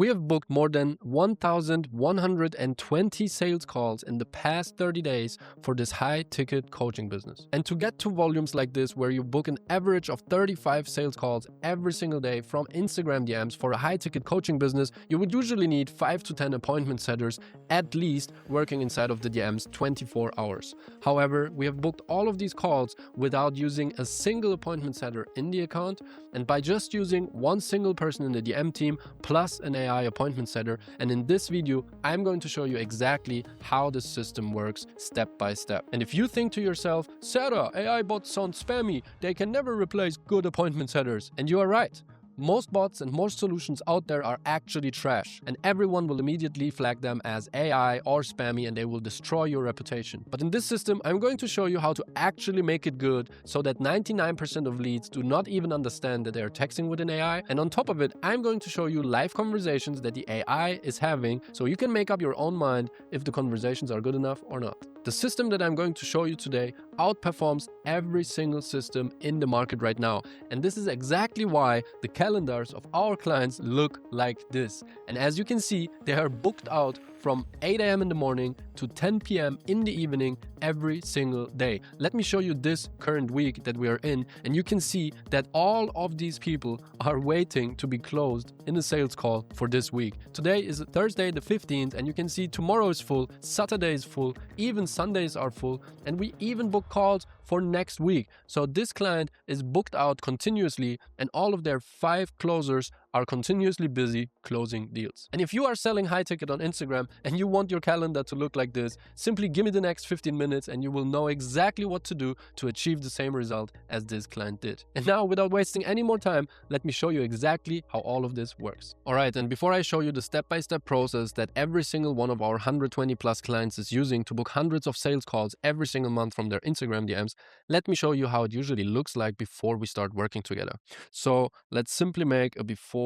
We have booked more than 1,120 sales calls in the past 30 days for this high-ticket coaching business. And to get to volumes like this, where you book an average of 35 sales calls every single day from Instagram DMs for a high-ticket coaching business, you would usually need 5 to 10 appointment setters at least working inside of the DMs 24 hours. However, we have booked all of these calls without using a single appointment setter in the account, and by just using one single person in the DM team plus an AI appointment setter. And in this video, I'm going to show you exactly how this system works step by step. And if you think to yourself, Sarah, AI bots sound spammy, they can never replace good appointment setters. And you are right. Most bots and most solutions out there are actually trash, and everyone will immediately flag them as AI or spammy, and they will destroy your reputation. But in this system, I'm going to show you how to actually make it good so that 99% of leads do not even understand that they are texting with an AI. And on top of it, I'm going to show you live conversations that the AI is having, so you can make up your own mind if the conversations are good enough or not. The system that I'm going to show you today outperforms every single system in the market right now. And this is exactly why the calendars of our clients look like this. And as you can see, they are booked out from 8 a.m. in the morning to 10 p.m. in the evening every single day. Let me show you this current week that we are in, and you can see that all of these people are waiting to be closed in a sales call for this week. Today is Thursday the 15th, and you can see tomorrow is full, Saturday is full, even Sundays are full, and we even book calls for next week. So this client is booked out continuously, and all of their 5 closers are continuously busy closing deals. And if you are selling high ticket on Instagram and you want your calendar to look like this, simply give me the next 15 minutes and you will know exactly what to do to achieve the same result as this client did. And now, without wasting any more time, let me show you exactly how all of this works. Alright, and before I show you the step-by-step process that every single one of our 120 plus clients is using to book hundreds of sales calls every single month from their Instagram DMs, let me show you how it usually looks like before we start working together. So let's simply make a before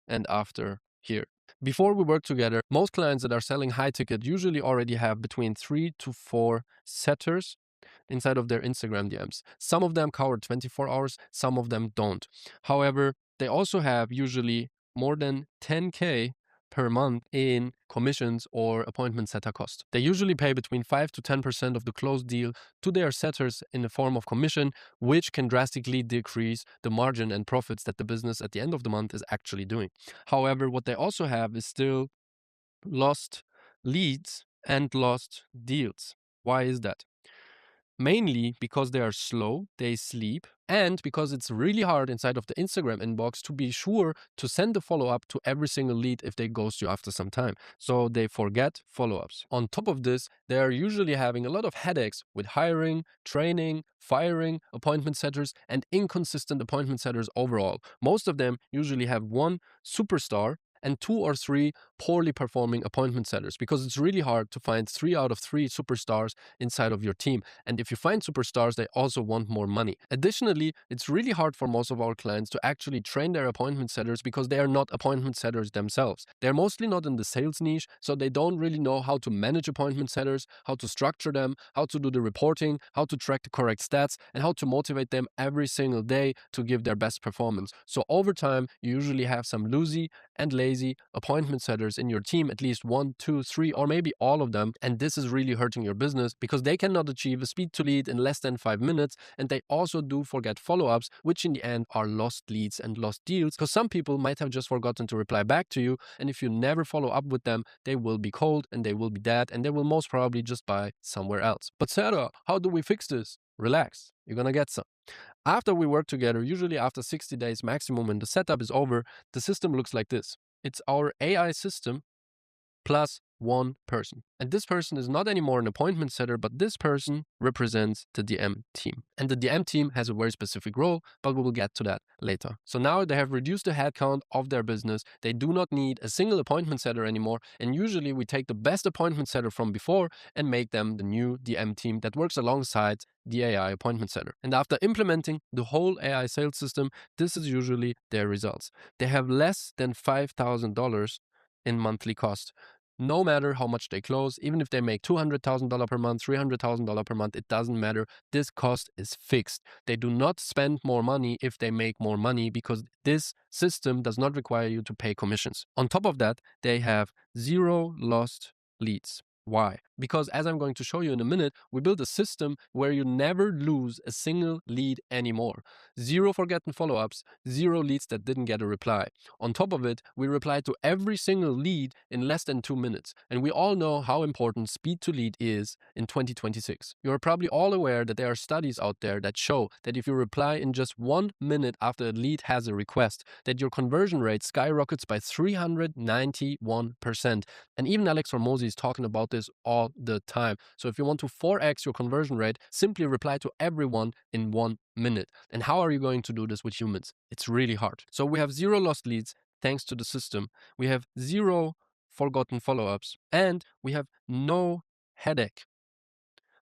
and after here. Before we work together, most clients that are selling high ticket usually already have between 3 to 4 setters inside of their Instagram DMs. Some of them cover 24 hours, some of them don't. However, they also have usually more than 10K per month in commissions or appointment setter cost. They usually pay between 5 to 10% of the closed deal to their setters in the form of commission, which can drastically decrease the margin and profits that the business at the end of the month is actually doing. However, what they also have is still lost leads and lost deals. Why is that? Mainly because they are slow, they sleep, and because it's really hard inside of the Instagram inbox to be sure to send a follow-up to every single lead if they ghost you after some time. So they forget follow-ups. On top of this, they are usually having a lot of headaches with hiring, training, firing appointment setters, and inconsistent appointment setters overall. Most of them usually have one superstar and 2 or 3 poorly performing appointment setters, because it's really hard to find 3 out of 3 superstars inside of your team. And if you find superstars, they also want more money. Additionally, it's really hard for most of our clients to actually train their appointment setters because they are not appointment setters themselves. They're mostly not in the sales niche, so they don't really know how to manage appointment setters, how to structure them, how to do the reporting, how to track the correct stats, and how to motivate them every single day to give their best performance. So over time, you usually have some loosey and lazy appointment setters in your team, at least 1, 2, 3, or maybe all of them. And this is really hurting your business because they cannot achieve a speed to lead in less than 5 minutes. And they also do forget follow-ups, which in the end are lost leads and lost deals, because some people might have just forgotten to reply back to you. And if you never follow up with them, they will be cold and they will be dead, and they will most probably just buy somewhere else. But Sarah, how do we fix this? Relax, you're gonna get some. After we work together, usually after 60 days maximum, when the setup is over, the system looks like this. It's our AI system plus one person. And this person is not anymore an appointment setter, but this person represents the DM team. And the DM team has a very specific role, but we will get to that later. So now they have reduced the headcount of their business. They do not need a single appointment setter anymore. And usually we take the best appointment setter from before and make them the new DM team that works alongside the AI appointment setter. And after implementing the whole AI sales system, this is usually their results. They have less than $5,000 in monthly cost. no matter how much they close, even if they make $200,000 per month, $300,000 per month, it doesn't matter. This cost is fixed. They do not spend more money if they make more money because this system does not require you to pay commissions. On top of that, they have 0 lost leads. Why? Because as I'm going to show you in a minute, we built a system where you never lose a single lead anymore. 0 forgotten follow-ups, 0 leads that didn't get a reply. On top of it, we reply to every single lead in less than 2 minutes. And we all know how important speed to lead is in 2026. You're probably all aware that there are studies out there that show that if you reply in just 1 minute after a lead has a request, that your conversion rate skyrockets by 391%. And even Alex Hormozi is talking about this all the time. So if you want to 4x your conversion rate, simply reply to everyone in 1 minute. And how are you going to do this with humans? It's really hard. So we have 0 lost leads thanks to the system. We have 0 forgotten follow-ups, and we have no headache.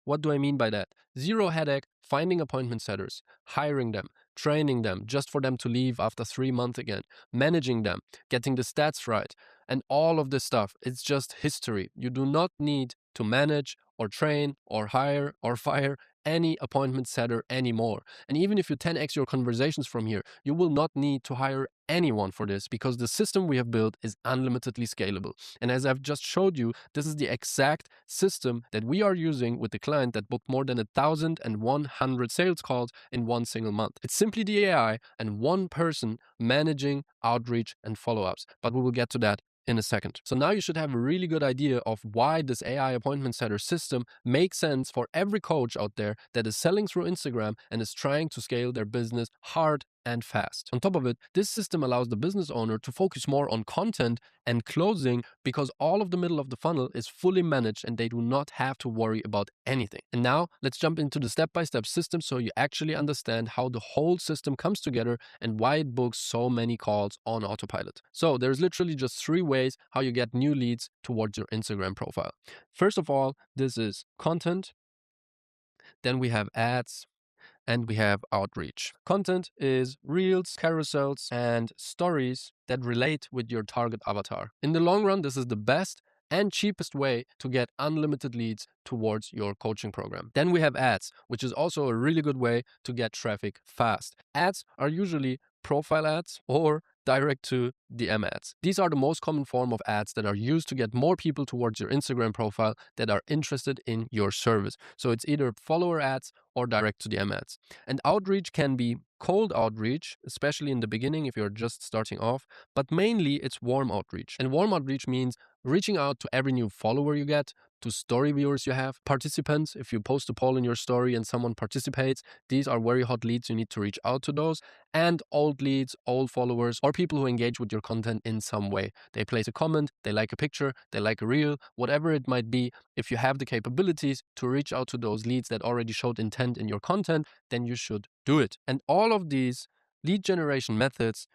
What do I mean by that? 0 headache finding appointment setters, hiring them, training them just for them to leave after 3 months again, managing them, getting the stats right, and all of this stuff. It's just history. You do not need to manage or train or hire or fire any appointment setter anymore. And even if you 10x your conversations from here, you will not need to hire anyone for this because the system we have built is unlimitedly scalable. And as I've just showed you, this is the exact system that we are using with the client that booked more than 1,100 sales calls in 1 single month. It's simply the AI and one person managing outreach and follow-ups. But we will get to that in a second. So now you should have a really good idea of why this AI appointment setter system makes sense for every coach out there that is selling through Instagram and is trying to scale their business hard and fast. On top of it, this system allows the business owner to focus more on content and closing because all of the middle of the funnel is fully managed and they do not have to worry about anything. And now let's jump into the step-by-step system so you actually understand how the whole system comes together and why it books so many calls on autopilot. So there's literally just 3 ways how you get new leads towards your Instagram profile. First of all, this is content. Then we have ads, and we have outreach. Content is reels, carousels, and stories that relate with your target avatar. In the long run, this is the best and cheapest way to get unlimited leads towards your coaching program. Then we have ads, which is also a really good way to get traffic fast. Ads are usually profile ads or direct to DM ads. These are the most common form of ads that are used to get more people towards your Instagram profile that are interested in your service. So it's either follower ads or direct to DM ads. And outreach can be cold outreach, especially in the beginning if you're just starting off, but mainly it's warm outreach. And warm outreach means reaching out to every new follower you get, to story viewers you have, participants. If you post a poll in your story and someone participates, these are very hot leads. You need to reach out to those. And old leads, old followers, or people who engage with your content in some way. They place a comment, they like a picture, they like a reel, whatever it might be. If you have the capabilities to reach out to those leads that already showed intent in your content, then you should do it. And all of these lead generation methods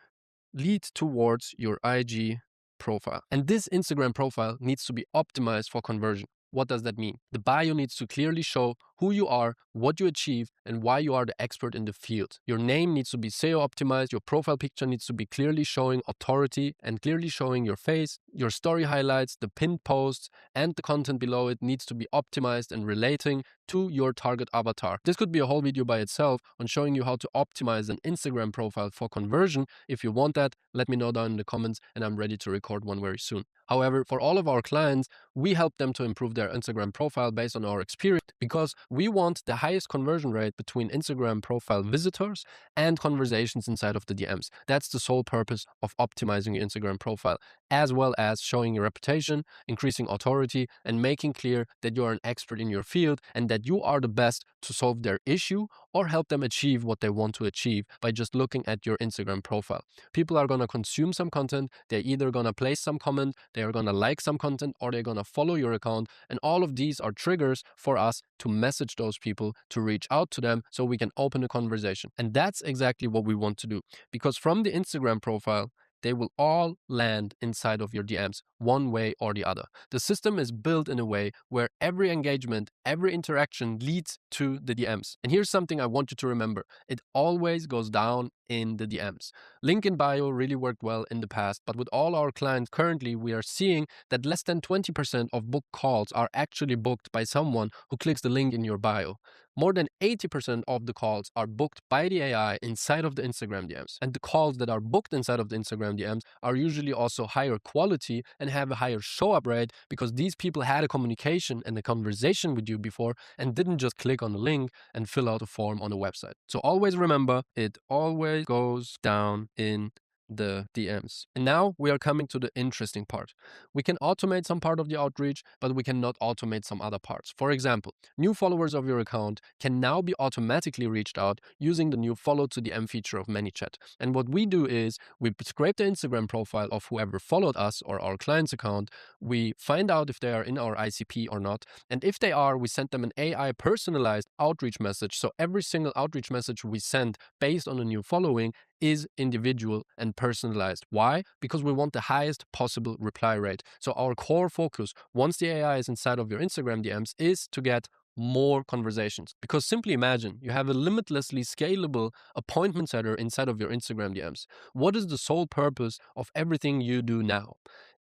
lead towards your IG profile. And this Instagram profile needs to be optimized for conversion. What does that mean? The bio needs to clearly show who you are, what you achieved, and why you are the expert in the field. Your name needs to be SEO optimized. Your profile picture needs to be clearly showing authority and clearly showing your face. Your story highlights, the pinned posts, and the content below it needs to be optimized and relating to your target avatar. This could be a whole video by itself on showing you how to optimize an Instagram profile for conversion. If you want that, let me know down in the comments and I'm ready to record one very soon. However, for all of our clients, we help them to improve their Instagram profile based on our experience because we want the highest conversion rate between Instagram profile visitors and conversations inside of the DMs. That's the sole purpose of optimizing your Instagram profile, as well as showing your reputation, increasing authority, and making clear that you are an expert in your field and that you are the best to solve their issue or help them achieve what they want to achieve by just looking at your Instagram profile. People are going to consume some content. They're either going to place some comment, they're going to like some content, or they're going to follow your account. And all of these are triggers for us to message those people, to reach out to them so we can open a conversation. And that's exactly what we want to do. Because from the Instagram profile, they will all land inside of your DMs one way or the other. The system is built in a way where every engagement, every interaction leads to the DMs. And here's something I want you to remember. It always goes down in the DMs. Link in bio really worked well in the past, but with all our clients currently, we are seeing that less than 20% of booked calls are actually booked by someone who clicks the link in your bio. More than 80% of the calls are booked by the AI inside of the Instagram DMs. And the calls that are booked inside of the Instagram DMs are usually also higher quality and have a higher show up rate because these people had a communication and a conversation with you before and didn't just click on the link and fill out a form on a website. So always remember, it always goes down in the DMs. And now we are coming to the interesting part. We can automate some part of the outreach, but we cannot automate some other parts. For example, new followers of your account can now be automatically reached out using the new follow to DM feature of ManyChat. And what we do is we scrape the Instagram profile of whoever followed us or our client's account. We find out if they are in our ICP or not. And if they are, we send them an AI personalized outreach message. So every single outreach message we send based on a new following is individual and personalized. Why? Because we want the highest possible reply rate. So our core focus, once the AI is inside of your Instagram DMs, is to get more conversations. Because simply imagine you have a limitlessly scalable appointment setter inside of your Instagram DMs. What is the sole purpose of everything you do now?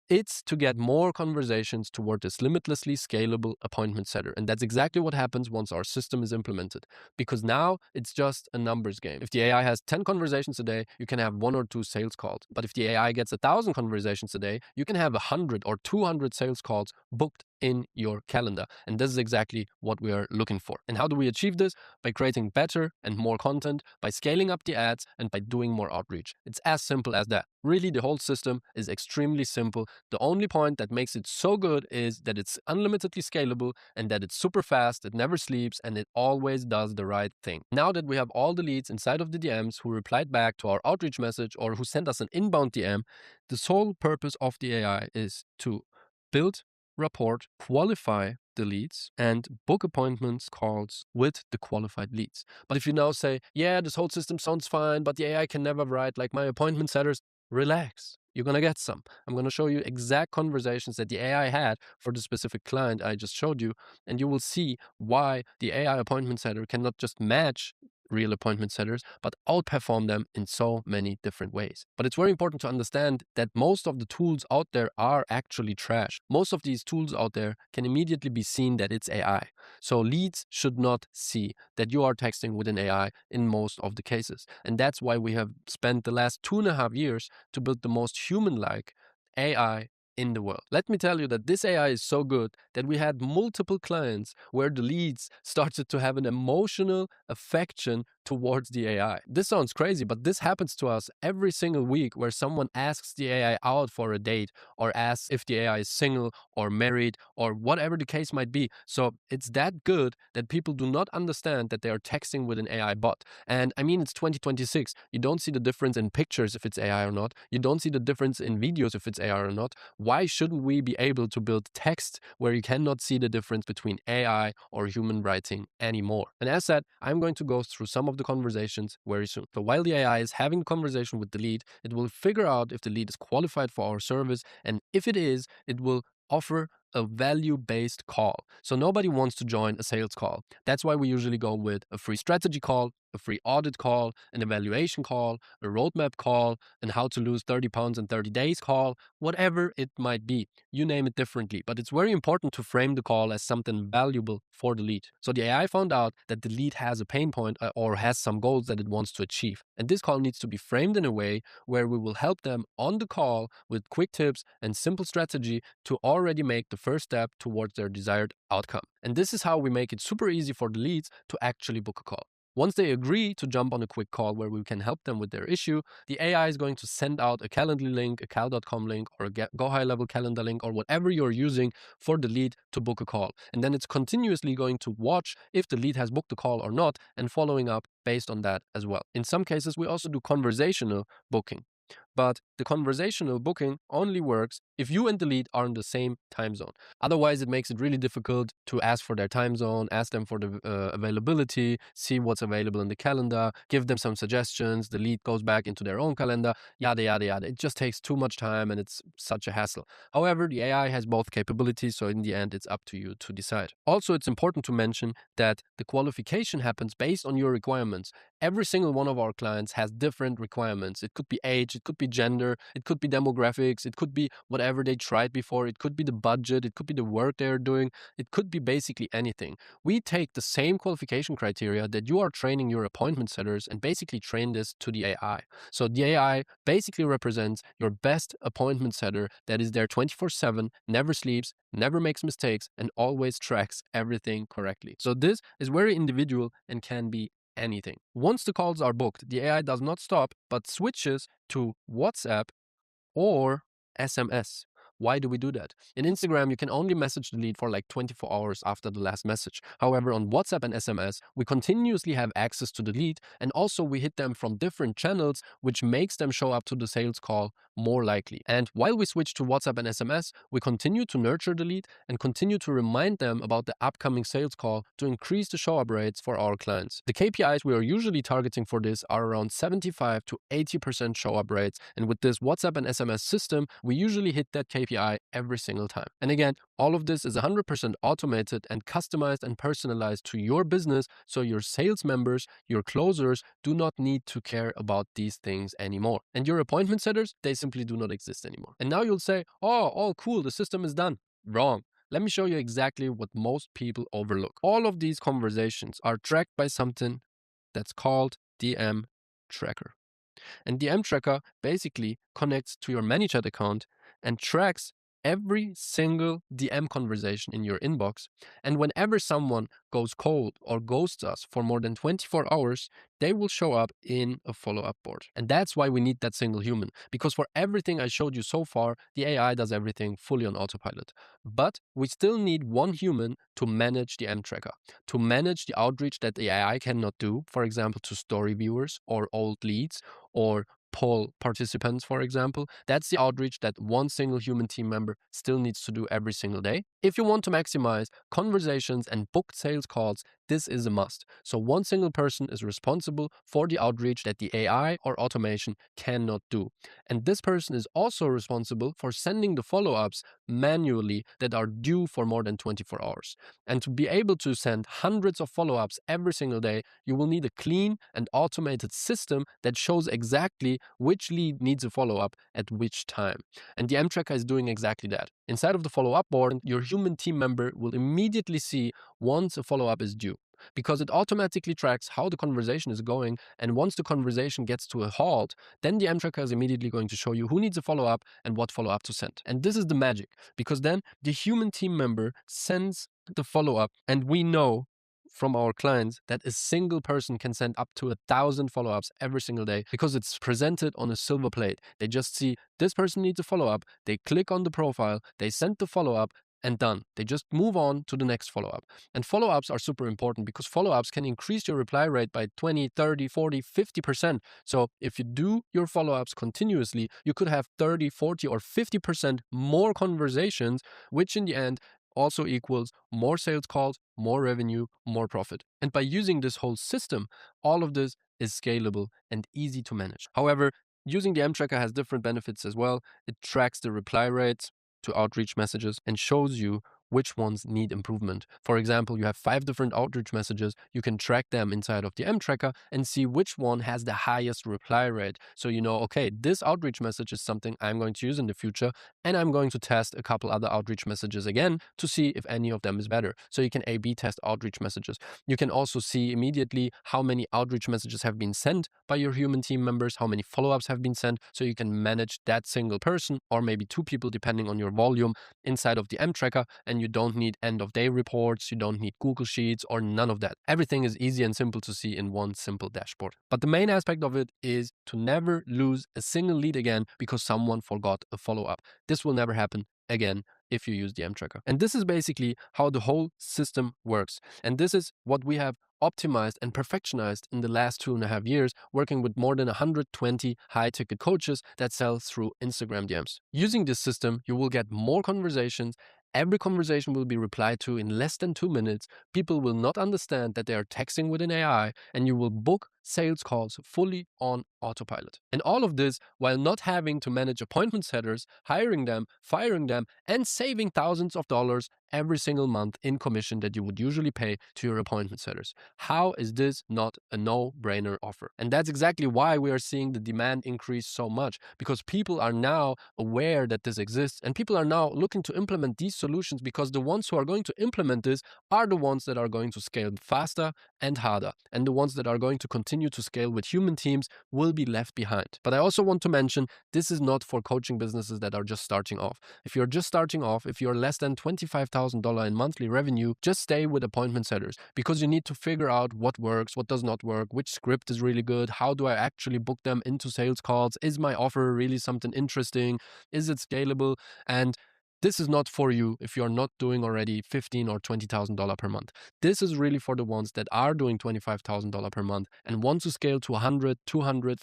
It's to get more conversations toward this limitlessly scalable appointment setter. And that's exactly what happens once our system is implemented. Because now it's just a numbers game. If the AI has 10 conversations a day, you can have 1 or 2 sales calls. But if the AI gets 1,000 conversations a day, you can have 100 or 200 sales calls booked in your calendar. And this is exactly what we are looking for. And how do we achieve this? By creating better and more content, by scaling up the ads, and by doing more outreach. It's as simple as that. Really, the whole system is extremely simple. The only point that makes it so good is that it's unlimitedly scalable and that it's super fast, it never sleeps, and it always does the right thing. Now that we have all the leads inside of the DMs who replied back to our outreach message or who sent us an inbound DM, the sole purpose of the AI is to build rapport, qualify the leads, and book appointments calls with the qualified leads. But if you now say, yeah, this whole system sounds fine, but the AI can never write like my appointment setters, relax. You're going to get some. I'm going to show you exact conversations that the AI had for the specific client I just showed you, and you will see why the AI appointment setter cannot just match real appointment setters, but outperform them in so many different ways. But it's very important to understand that most of the tools out there are actually trash. Most of these tools out there can immediately be seen that it's AI. So leads should not see that you are texting with an AI in most of the cases. And that's why we have spent the last 2.5 years to build the most human-like AI in the world. Let me tell you that this AI is so good that we had multiple clients where the leads started to have an emotional affection towards the AI. This sounds crazy, but this happens to us every single week where someone asks the AI out for a date or asks if the AI is single or married or whatever the case might be. So it's that good that people do not understand that they are texting with an AI bot. And I mean, it's 2026. You don't see the difference in pictures if it's AI or not. You don't see the difference in videos if it's AI or not. Why shouldn't we be able to build text where you cannot see the difference between AI or human writing anymore? And as said, I'm going to go through some of the conversations very soon. So while the AI is having a conversation with the lead, it will figure out if the lead is qualified for our service. And if it is, it will offer a value-based call. So nobody wants to join a sales call. That's why we usually go with a free strategy call, a free audit call, an evaluation call, a roadmap call, and how to lose 30 pounds in 30 days call, whatever it might be. You name it differently. But it's very important to frame the call as something valuable for the lead. So the AI found out that the lead has a pain point or has some goals that it wants to achieve. And this call needs to be framed in a way where we will help them on the call with quick tips and simple strategy to already make the first step towards their desired outcome. And this is how we make it super easy for the leads to actually book a call. Once they agree to jump on a quick call where we can help them with their issue, the AI is going to send out a Calendly link, a cal.com link, or a Go High Level calendar link, or whatever you're using for the lead to book a call. And then it's continuously going to watch if the lead has booked the call or not and following up based on that as well. In some cases, we also do conversational booking. but the conversational booking only works if you and the lead are in the same time zone. Otherwise, it makes it really difficult to ask for their time zone, ask them for the availability, see what's available in the calendar, give them some suggestions. The lead goes back into their own calendar, yada, yada, yada. It just takes too much time and it's such a hassle. However, the AI has both capabilities, so in the end, it's up to you to decide. Also, it's important to mention that the qualification happens based on your requirements. Every single one of our clients has different requirements. It could be age, it could be gender, it could be demographics, it could be whatever they tried before, it could be the budget, it could be the work they're doing, it could be basically anything. We take the same qualification criteria that you are training your appointment setters and basically train this to the AI. So the AI basically represents your best appointment setter that is there 24/7, never sleeps, never makes mistakes, and always tracks everything correctly. So this is very individual and can be anything. Once the calls are booked, the AI does not stop, but switches to WhatsApp or SMS. Why do we do that? In Instagram, you can only message the lead for like 24 hours after the last message. However, on WhatsApp and SMS, we continuously have access to the lead, and also we hit them from different channels, which makes them show up to the sales call more likely. And while we switch to WhatsApp and SMS, we continue to nurture the lead and continue to remind them about the upcoming sales call to increase the show up rates for our clients. The KPIs we are usually targeting for this are around 75 to 80% show up rates. And with this WhatsApp and SMS system, we usually hit that KPI every single time. And again, all of this is 100% automated and customized and personalized to your business, so your sales members, your closers do not need to care about these things anymore. And your appointment setters, they simply do not exist anymore. And now you'll say, oh, cool, the system is done. Wrong. Let me show you exactly what most people overlook. All of these conversations are tracked by something that's called DM Tracker. And DM Tracker basically connects to your ManyChat account and tracks every single DM conversation in your inbox. And whenever someone goes cold or ghosts us for more than 24 hours, they will show up in a follow-up board. And that's why we need that single human, because for everything I showed you so far, the AI does everything fully on autopilot. But we still need one human to manage the M tracker, to manage the outreach that the AI cannot do, for example, to story viewers or old leads or poll participants, for example. That's the outreach that one single human team member still needs to do every single day. If you want to maximize conversations and booked sales calls, this is a must. So one single person is responsible for the outreach that the AI or automation cannot do. And this person is also responsible for sending the follow-ups manually that are due for more than 24 hours. And to be able to send hundreds of follow-ups every single day, you will need a clean and automated system that shows exactly which lead needs a follow-up at which time. And the M tracker is doing exactly that. Inside of the follow-up board, your human team member will immediately see once a follow-up is due, because it automatically tracks how the conversation is going. And once the conversation gets to a halt, then the M tracker is immediately going to show you who needs a follow-up and what follow-up to send. And this is the magic, because then the human team member sends the follow-up, and we know from our clients that a single person can send up to 1,000 follow-ups every single day, because it's presented on a silver plate. They just see this person needs a follow-up, they click on the profile, they send the follow-up, and done. They just move on to the next follow-up. And follow-ups are super important, because follow-ups can increase your reply rate by 20, 30, 40, 50%. So if you do your follow-ups continuously, you could have 30, 40, or 50% more conversations, which in the end also equals more sales calls, more revenue, more profit. And by using this whole system, all of this is scalable and easy to manage. However, using the M tracker has different benefits as well. It tracks the reply rates to outreach messages and shows you which ones need improvement. For example, you have 5 different outreach messages. You can track them inside of the M tracker and see which one has the highest reply rate. So you know, okay, this outreach message is something I'm going to use in the future, and I'm going to test a couple other outreach messages again to see if any of them is better. So you can A/B test outreach messages. You can also see immediately how many outreach messages have been sent by your human team members, how many follow-ups have been sent, so you can manage that single person or maybe 2 people depending on your volume inside of the M tracker. And you don't need end of day reports, you don't need Google Sheets or none of that. Everything is easy and simple to see in one simple dashboard. But the main aspect of it is to never lose a single lead again because someone forgot a follow-up. This will never happen again, if you use DM tracker. And this is basically how the whole system works. And this is what we have optimized and perfectionized in the last 2.5 years, working with more than 120 high ticket coaches that sell through Instagram DMs. Using this system, you will get more conversations. Every conversation will be replied to in less than 2 minutes. People will not understand that they are texting with an AI, and you will book sales calls fully on autopilot. And all of this while not having to manage appointment setters, hiring them, firing them, and saving thousands of dollars every single month in commission that you would usually pay to your appointment setters. How is this not a no-brainer offer? And that's exactly why we are seeing the demand increase so much, because people are now aware that this exists, and people are now looking to implement these solutions, because the ones who are going to implement this are the ones that are going to scale faster and harder, and the ones that are going to continue to scale with human teams will be left behind. But I also want to mention, this is not for coaching businesses that are just starting off. If you're just starting off, if you're less than $25,000 in monthly revenue, just stay with appointment setters, because you need to figure out what works, what does not work, which script is really good, how do I actually book them into sales calls, is my offer really something interesting, is it scalable? And this is not for you if you're not doing already $15,000 or $20,000 per month. This is really for the ones that are doing $25,000 per month and want to scale to $100,000, $200,000,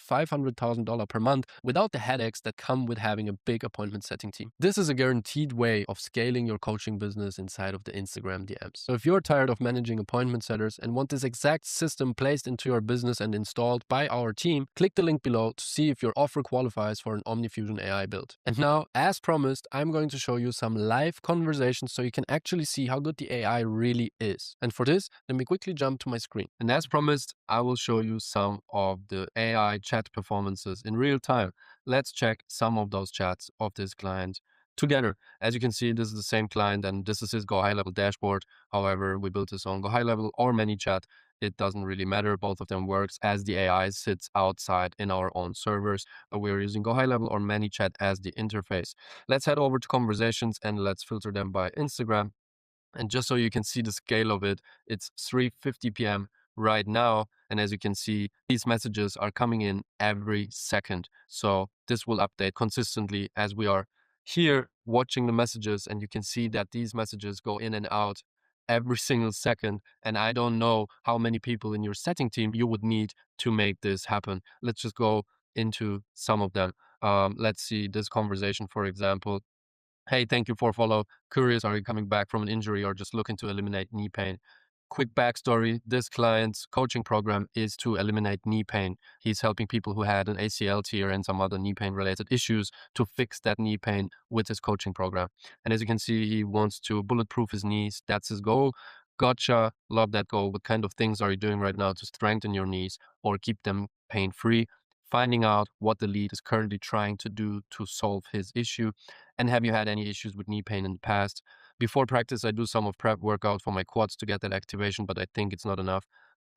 $500,000 per month without the headaches that come with having a big appointment setting team. This is a guaranteed way of scaling your coaching business inside of the Instagram DMs. So if you're tired of managing appointment setters and want this exact system placed into your business and installed by our team, click the link below to see if your offer qualifies for an OmniFusion AI build. And now, as promised, I'm going to show you some live conversations so you can actually see how good the AI really is. And for this, let me quickly jump to my screen. And as promised, I will show you some of the AI chat performances in real time. Let's check some of those chats of this client together. As you can see, this is the same client and this is his Go High Level dashboard. However, we built this on Go High Level or ManyChat. It doesn't really matter. Both of them works as the AI sits outside in our own servers. We're using Go High Level or ManyChat as the interface. Let's head over to conversations and let's filter them by Instagram. And just so you can see the scale of it, it's 3:50 p.m. right now. And as you can see, these messages are coming in every second. So this will update consistently as we are here watching the messages. And you can see that these messages go in and out every single second. And I don't know how many people in your setting team you would need to make this happen. Let's just go into some of them. Let's see this conversation, for example. Hey, thank you for follow. Curious, are you coming back from an injury or just looking to eliminate knee pain? Quick backstory, this client's coaching program is to eliminate knee pain. He's helping people who had an ACL tear and some other knee pain related issues to fix that knee pain with his coaching program. And as you can see, he wants to bulletproof his knees. That's his goal. Gotcha. Love that goal. What kind of things are you doing right now to strengthen your knees or keep them pain free? Finding out what the lead is currently trying to do to solve his issue. And have you had any issues with knee pain in the past? Before practice, I do some of prep workout for my quads to get that activation, but I think it's not enough.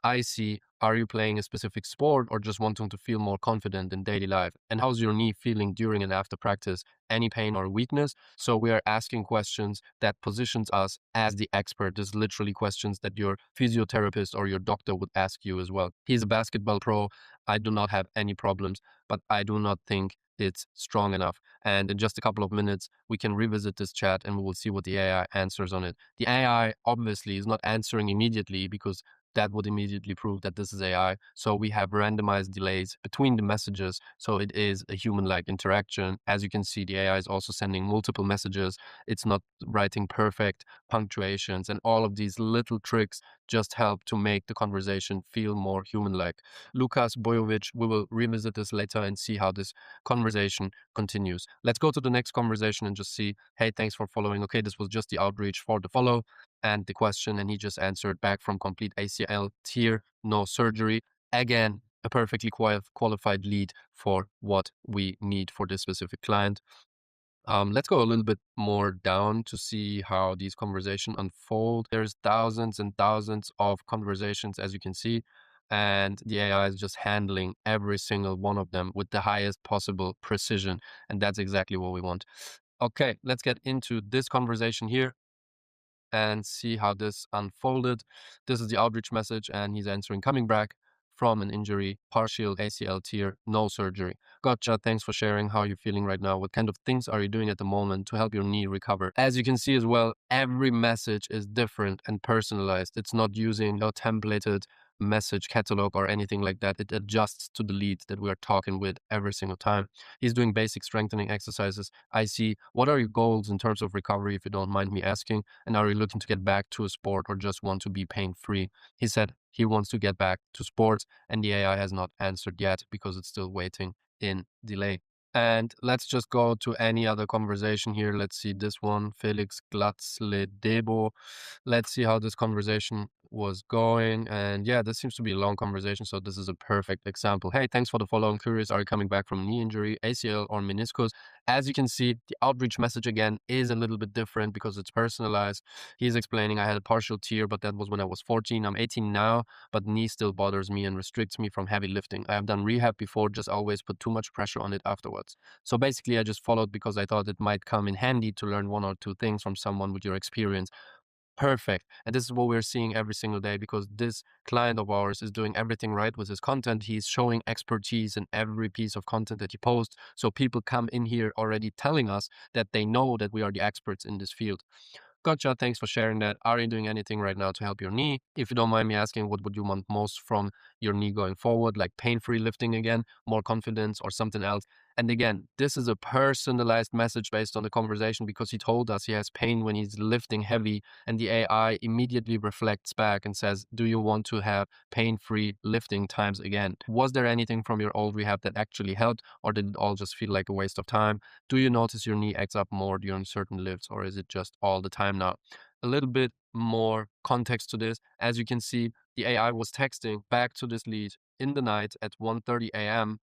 I see. Are you playing a specific sport or just wanting to feel more confident in daily life? And how's your knee feeling during and after practice? Any pain or weakness? So we are asking questions that positions us as the expert. This is literally questions that your physiotherapist or your doctor would ask you as well. He's a basketball pro. I do not have any problems, but I do not think it's strong enough. And in just a couple of minutes, we can revisit this chat and we will see what the AI answers on it. The AI obviously is not answering immediately because that would immediately prove that this is AI. So we have randomized delays between the messages. So it is a human-like interaction. As you can see, the AI is also sending multiple messages. It's not writing perfect punctuations, and all of these little tricks just help to make the conversation feel more human-like. Lukas Bojovic, we will revisit this later and see how this conversation continues. Let's go to the next conversation and just see, hey, thanks for following. Okay, this was just the outreach for the follow and the question, and he just answered back from complete ACL tear, no surgery. Again, a perfectly qualified lead for what we need for this specific client. Let's go a little bit more down to see how these conversations unfold. There's thousands and thousands of conversations, as you can see, and the AI is just handling every single one of them with the highest possible precision, and that's exactly what we want. Okay, let's get into this conversation here and see how this unfolded. This is the outreach message, and he's answering, coming back from an injury, partial ACL tear, no surgery. Gotcha. Thanks for sharing how you're feeling right now. What kind of things are you doing at the moment to help your knee recover? As you can see as well, every message is different and personalized. It's not using a templated message catalog or anything like that. It adjusts to the lead that we are talking with every single time. He's doing basic strengthening exercises. I see. What are your goals in terms of recovery, if you don't mind me asking? And are you looking to get back to a sport or just want to be pain free? He said he wants to get back to sports, and the AI has not answered yet because it's still waiting in delay. And let's just go to any other conversation here. Let's see this one, Felix Glatzledebo. Let's see how this conversation was going. And yeah, this seems to be a long conversation, so this is a perfect example. Hey, thanks for the follow. I'm curious, are you coming back from knee injury, ACL, or meniscus? As you can see, the outreach message again is a little bit different because it's personalized. He's explaining, I had a partial tear, but that was when I was 14. I'm 18 now, but knee still bothers me and restricts me from heavy lifting. I have done rehab before, just always put too much pressure on it afterwards. So basically, I just followed because I thought it might come in handy to learn one or two things from someone with your experience. Perfect. And this is what we're seeing every single day because this client of ours is doing everything right with his content. He's showing expertise in every piece of content that he posts. So people come in here already telling us that they know that we are the experts in this field. Gotcha. Thanks for sharing that. Are you doing anything right now to help your knee? If you don't mind me asking, what would you want most from your knee going forward? Like pain-free lifting again, more confidence, or something else? And again, this is a personalized message based on the conversation because he told us he has pain when he's lifting heavy, and the AI immediately reflects back and says, do you want to have pain-free lifting times again? Was there anything from your old rehab that actually helped, or did it all just feel like a waste of time? Do you notice your knee acts up more during certain lifts, or is it just all the time now? A little bit more context to this. As you can see, the AI was texting back to this lead in the night at 1:30 a.m.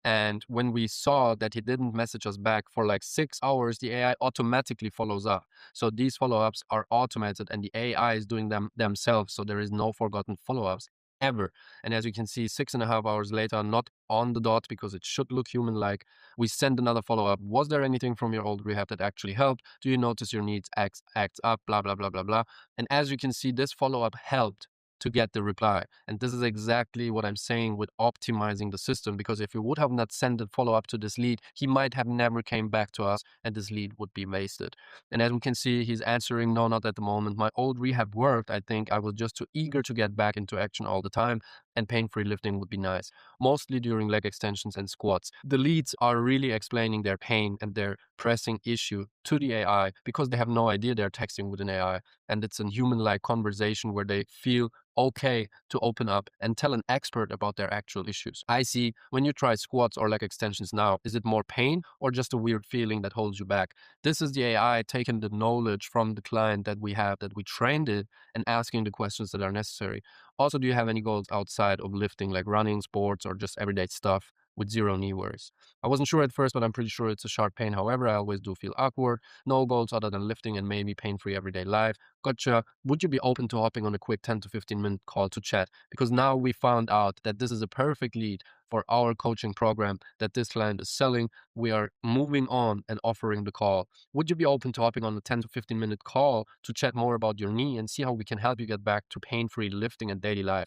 And when we saw that he didn't message us back for like 6 hours, the AI automatically follows up. So these follow-ups are automated and the AI is doing them themselves. So there is no forgotten follow-ups ever. And as you can see, 6.5 hours later, not on the dot because it should look human-like, we send another follow-up. Was there anything from your old rehab that actually helped? Do you notice your needs act up? Blah, blah, blah, blah, blah. And as you can see, this follow-up helped to get the reply. And this is exactly what I'm saying with optimizing the system, because if we would have not sent a follow-up to this lead, he might have never came back to us and this lead would be wasted. And as we can see, he's answering, no, not at the moment. My old rehab worked. I think I was just too eager to get back into action all the time, and pain-free lifting would be nice, mostly during leg extensions and squats. The leads are really explaining their pain and their pressing issue to the AI because they have no idea they're texting with an AI. And it's a human-like conversation where they feel okay to open up and tell an expert about their actual issues. I see, when you try squats or leg extensions now, is it more pain or just a weird feeling that holds you back? This is the AI taking the knowledge from the client that we have, that we trained it, and asking the questions that are necessary. Also, do you have any goals outside of lifting, like running, sports, or just everyday stuff with zero knee worries? I wasn't sure at first, but I'm pretty sure it's a sharp pain. However, I always do feel awkward. No goals other than lifting and maybe pain-free everyday life. Gotcha. Would you be open to hopping on a quick 10 to 15-minute call to chat? Because now we found out that this is a perfect lead for our coaching program that this client is selling. We are moving on and offering the call. Would you be open to hopping on a 10 to 15-minute call to chat more about your knee and see how we can help you get back to pain-free lifting and daily life?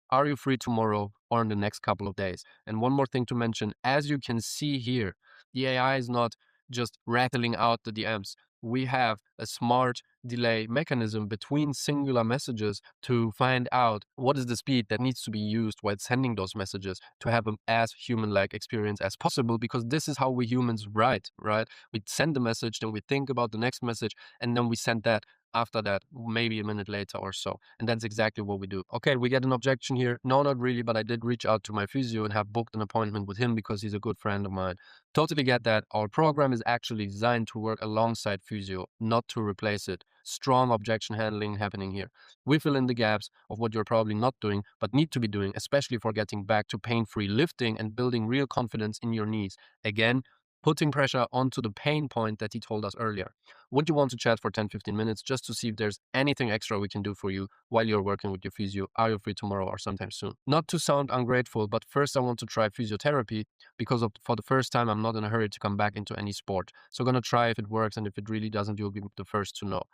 Are you free tomorrow or in the next couple of days? And one more thing to mention, as you can see here, the AI is not just rattling out the DMs. We have a smart delay mechanism between singular messages to find out what is the speed that needs to be used while sending those messages to have an as human-like experience as possible, because this is how we humans write, right? We send the message, then we think about the next message, and then we send that after that, maybe a minute later or so. And that's exactly what we do. Okay, we get an objection here. No, not really, but I did reach out to my physio and have booked an appointment with him because he's a good friend of mine. Totally get that. Our program is actually designed to work alongside physio, not to replace it. Strong objection handling happening here. We fill in the gaps of what you're probably not doing, but need to be doing, especially for getting back to pain-free lifting and building real confidence in your knees. Again, putting pressure onto the pain point that he told us earlier. Would you want to chat for 10-15 minutes just to see if there's anything extra we can do for you while you're working with your physio? Are you free tomorrow or sometime soon? Not to sound ungrateful, but first I want to try physiotherapy because for the first time, I'm not in a hurry to come back into any sport. So I'm going to try if it works, and if it really doesn't, you'll be the first to know.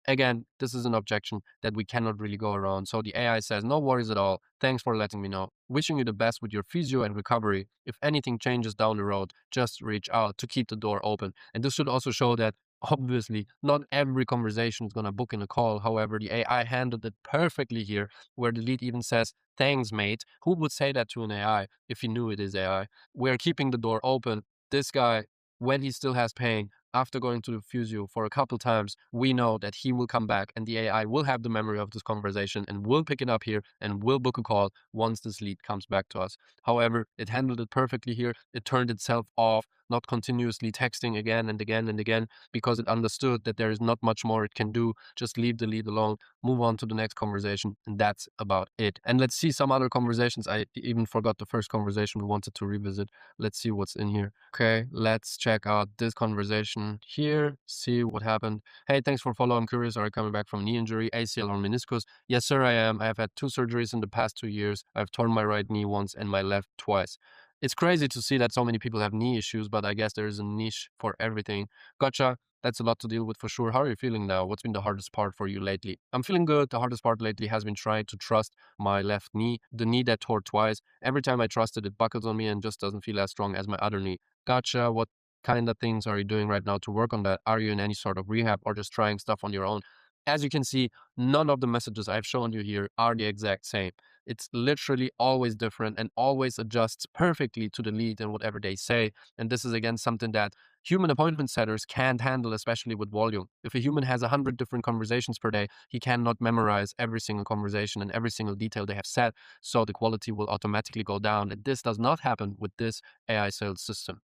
Again, this is an objection that we cannot really go around. So the AI says, no worries at all. Thanks for letting me know. Wishing you the best with your physio and recovery. If anything changes down the road, just reach out to keep the door open. And this should also show that obviously not every conversation is going to book in a call. However, the AI handled it perfectly here, where the lead even says, thanks, mate. Who would say that to an AI if he knew it is AI? We're keeping the door open. This guy, when he still has pain, after going to the physio for a couple times, we know that he will come back and the AI will have the memory of this conversation and will pick it up here and will book a call once this lead comes back to us. However, it handled it perfectly here. It turned itself off, not continuously texting again and again and again, because it understood that there is not much more it can do. Just leave the lead alone, move on to the next conversation, and that's about it. And let's see some other conversations. I even forgot the first conversation we wanted to revisit. Let's see what's in here. Okay, let's check out this conversation here, see what happened. Hey, thanks for following. I'm curious, are you coming back from knee injury, ACL or meniscus? Yes, sir, I am. I have had 2 surgeries in the past 2 years. I've torn my right knee once and my left twice. It's crazy to see that so many people have knee issues, but I guess there is a niche for everything. Gotcha. That's a lot to deal with for sure. How are you feeling now? What's been the hardest part for you lately? I'm feeling good. The hardest part lately has been trying to trust my left knee, the knee that tore twice. Every time I trust it, it buckles on me and just doesn't feel as strong as my other knee. Gotcha. What kind of things are you doing right now to work on that? Are you in any sort of rehab or just trying stuff on your own? As you can see, none of the messages I've shown you here are the exact same. It's literally always different and always adjusts perfectly to the lead and whatever they say. And this is again something that human appointment setters can't handle, especially with volume. If a human has 100 different conversations per day, he cannot memorize every single conversation and every single detail they have said. So the quality will automatically go down. And this does not happen with this AI sales system.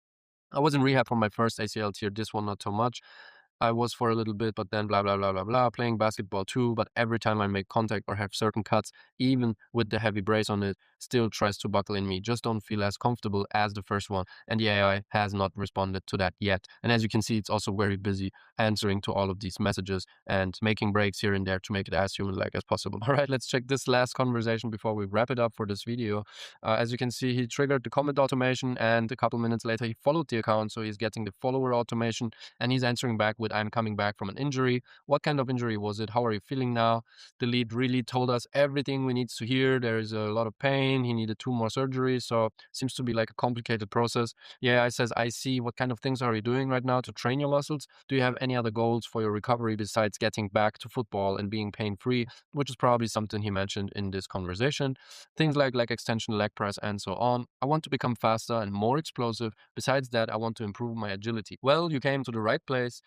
I was in rehab for my first ACL tear, this one not so much. I was for a little bit, but then blah, blah, blah, blah, blah, playing basketball too. But every time I make contact or have certain cuts, even with the heavy brace on it, still tries to buckle in me. Just don't feel as comfortable as the first one. And the AI has not responded to that yet. And as you can see, it's also very busy answering to all of these messages and making breaks here and there to make it as human-like as possible. All right, let's check this last conversation before we wrap it up for this video. As you can see, he triggered the comment automation and a couple minutes later, he followed the account. So he's getting the follower automation and he's answering back with, I'm coming back from an injury. What kind of injury was it? How are you feeling now? The lead really told us everything we need to hear. There is a lot of pain. He needed 2 more surgeries. So seems to be like a complicated process. Yeah, I says, I see. What kind of things are you doing right now to train your muscles? Do you have any other goals for your recovery besides getting back to football and being pain-free? Which is probably something he mentioned in this conversation. Things like leg extension, leg press, and so on. I want to become faster and more explosive. Besides that, I want to improve my agility. Well, you came to the right place.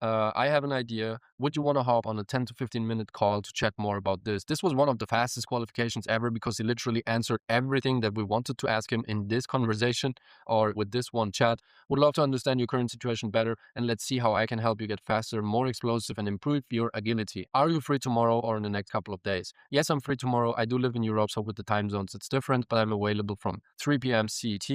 I have an idea. Would you want to hop on a 10 to 15-minute call to chat more about this? This was one of the fastest qualifications ever because he literally answered everything that we wanted to ask him in this conversation or with this one chat. Would love to understand your current situation better and let's see how I can help you get faster, more explosive and improve your agility. Are you free tomorrow or in the next couple of days? Yes, I'm free tomorrow. I do live in Europe, so with the time zones it's different, but I'm available from 3 p.m. CET.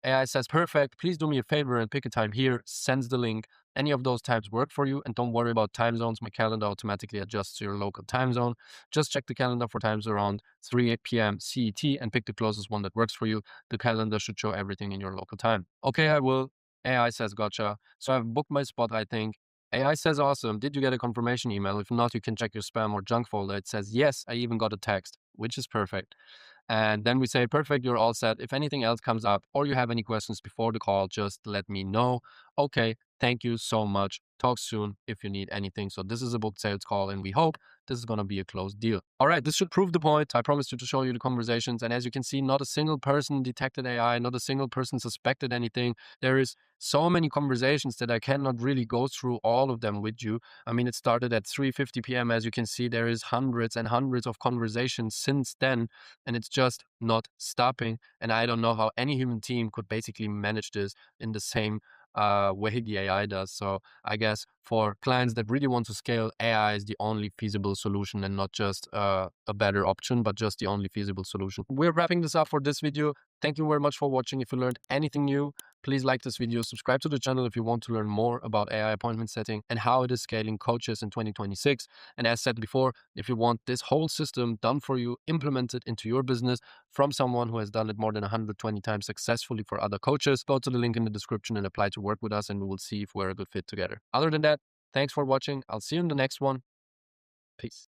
AI says, perfect. Please do me a favor and pick a time here. Sends the link. Any of those times work for you, and don't worry about time zones. My calendar automatically adjusts to your local time zone. Just check the calendar for times around 3 p.m. CET and pick the closest one that works for you. The calendar should show everything in your local time. Okay, I will. AI says, gotcha. So I've booked my spot, I think. AI says, awesome. Did you get a confirmation email? If not, you can check your spam or junk folder. It says, yes, I even got a text, which is perfect. And then we say, perfect, you're all set. If anything else comes up or you have any questions before the call, just let me know. Okay, thank you so much. Talk soon if you need anything. So this is a booked sales call and we hope this is going to be a closed deal. All right, this should prove the point. I promised you to show you the conversations. And as you can see, not a single person detected AI, not a single person suspected anything. There is so many conversations that I cannot really go through all of them with you. I mean, it started at 3:50 p.m. As you can see, there is hundreds and hundreds of conversations since then, and it's just not stopping. And I don't know how any human team could basically manage this in the same way the AI does. So I guess for clients that really want to scale, AI is the only feasible solution and not just a better option, but just the only feasible solution. We're wrapping this up for this video. Thank you very much for watching. If you learned anything new, please like this video, subscribe to the channel if you want to learn more about AI appointment setting and how it is scaling coaches in 2026. And as said before, if you want this whole system done for you, implemented into your business from someone who has done it more than 120 times successfully for other coaches, go to the link in the description and apply to work with us and we will see if we're a good fit together. Other than that, thanks for watching. I'll see you in the next one. Peace.